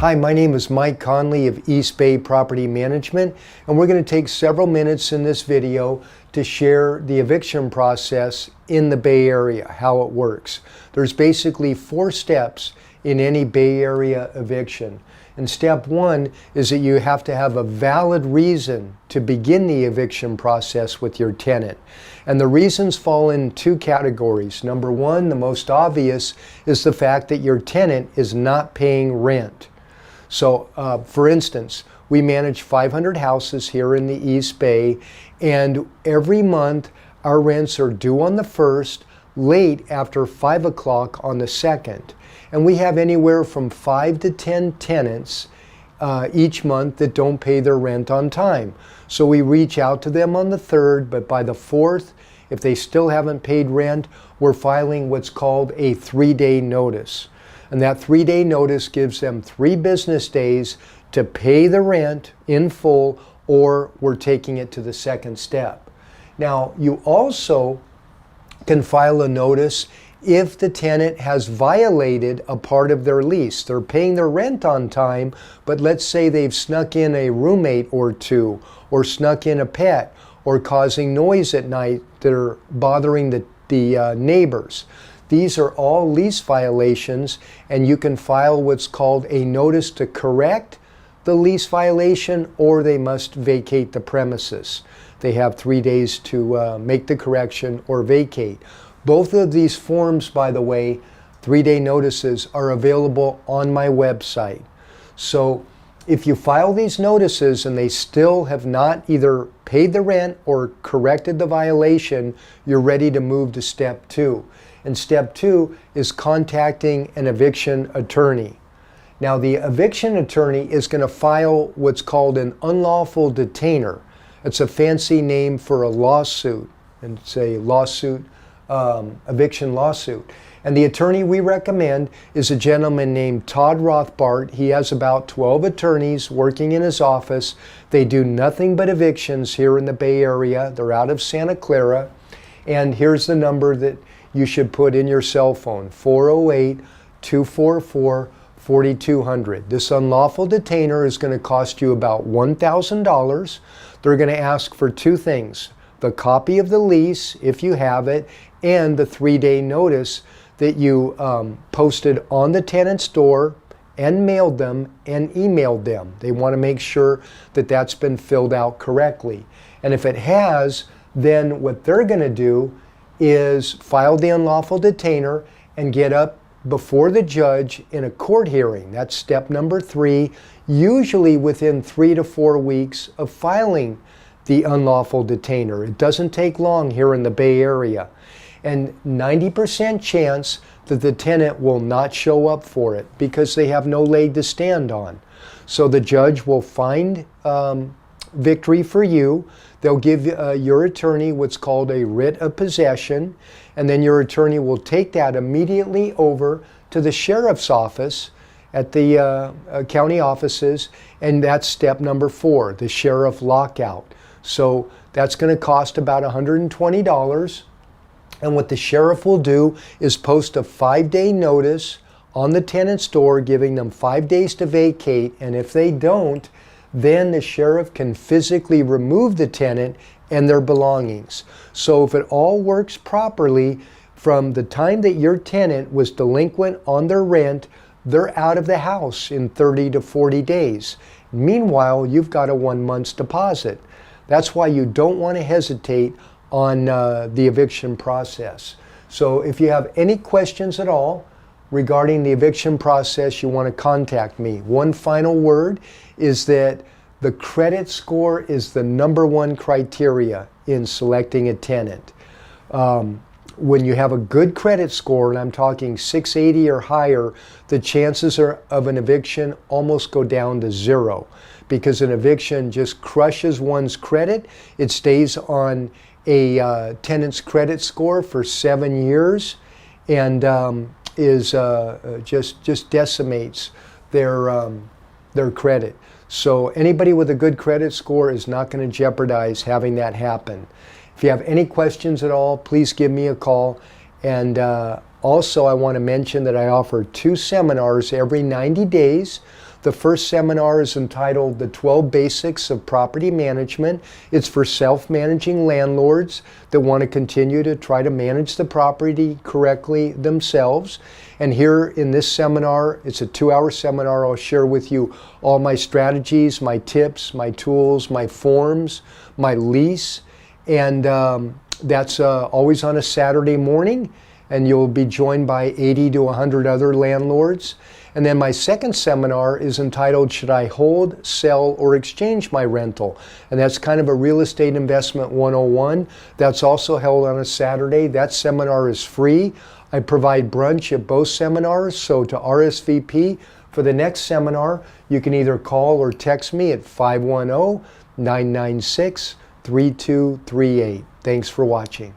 Hi, my name is Mike Conley of East Bay Property Management, and we're going to take several minutes in this video to share the eviction process in the Bay Area, how it works. There's basically 4 steps in any Bay Area eviction. And step 1 is that you have to have a valid reason to begin the eviction process with your tenant. And the reasons fall in 2 categories. Number 1, the most obvious, is the fact that your tenant is not paying rent. So, for instance, we manage 500 houses here in the East Bay, and every month our rents are due on the 1st, late after 5 o'clock on the 2nd. And we have anywhere from 5 to 10 tenants each month that don't pay their rent on time. So we reach out to them on the 3rd, but by the 4th, if they still haven't paid rent, we're filing what's called a 3-day notice. And that 3-day notice gives them 3 business days to pay the rent in full, or we're taking it to the 2nd step. Now, you also can file a notice if the tenant has violated a part of their lease. They're paying their rent on time, but let's say they've snuck in a roommate or 2, or snuck in a pet, or causing noise at night that are bothering the neighbors. These are all lease violations, and you can file what's called a notice to correct the lease violation, or they must vacate the premises. They have 3 days to make the correction or vacate. Both of these forms, by the way, 3-day notices, are available on my website. So if you file these notices and they still have not either paid the rent or corrected the violation, you're ready to move to step 2. And step 2 is contacting an eviction attorney. Now, the eviction attorney is going to file what's called an unlawful detainer. It's a fancy name for a lawsuit, and it's a lawsuit, eviction lawsuit. And the attorney we recommend is a gentleman named Todd Rothbart. He has about 12 attorneys working in his office. They do nothing but evictions here in the Bay Area. They're out of Santa Clara. And here's the number that you should put in your cell phone, 408-244-4200. This unlawful detainer is going to cost you about $1,000. They're going to ask for 2 things: the copy of the lease, if you have it, and the 3-day notice that you posted on the tenant's door and mailed them and emailed them. They want to make sure that that's been filled out correctly. And if it has, then what they're going to do is file the unlawful detainer and get up before the judge in a court hearing. That's step number 3, usually within 3 to 4 weeks of filing the unlawful detainer. It doesn't take long here in the Bay Area. And 90% chance that the tenant will not show up for it because they have no leg to stand on. So the judge will find victory for you. They'll give your attorney what's called a writ of possession, and then your attorney will take that immediately over to the sheriff's office at the county offices, and that's step number 4, the sheriff lockout. So that's going to cost about $120, and what the sheriff will do is post a 5-day notice on the tenant's door giving them 5 days to vacate, and if they don't, then the sheriff can physically remove the tenant and their belongings. So if it all works properly, from the time that your tenant was delinquent on their rent, they're out of the house in 30 to 40 days. Meanwhile, you've got a 1 month's deposit. That's why you don't want to hesitate on the eviction process. So if you have any questions at all regarding the eviction process, you want to contact me. One final word is that the credit score is the number 1 criteria in selecting a tenant. When you have a good credit score, and I'm talking 680 or higher, the chances of an eviction almost go down to 0, because an eviction just crushes one's credit. It stays on a tenant's credit score for 7 years, and just decimates their credit. So anybody with a good credit score is not going to jeopardize having that happen. If you have any questions at all, please give me a call. And also, I want to mention that I offer 2 seminars every 90 days. The first seminar is entitled The 12 Basics of Property Management. It's for self-managing landlords that want to continue to try to manage the property correctly themselves. And here in this seminar, it's a 2-hour seminar, I'll share with you all my strategies, my tips, my tools, my forms, my lease. And that's always on a Saturday morning, and you'll be joined by 80 to 100 other landlords. And then my second seminar is entitled, Should I Hold, Sell, or Exchange My Rental? And that's kind of a real estate investment 101. That's also held on a Saturday. That seminar is free. I provide brunch at both seminars, so to RSVP for the next seminar, you can either call or text me at 510-996-3238. Thanks for watching.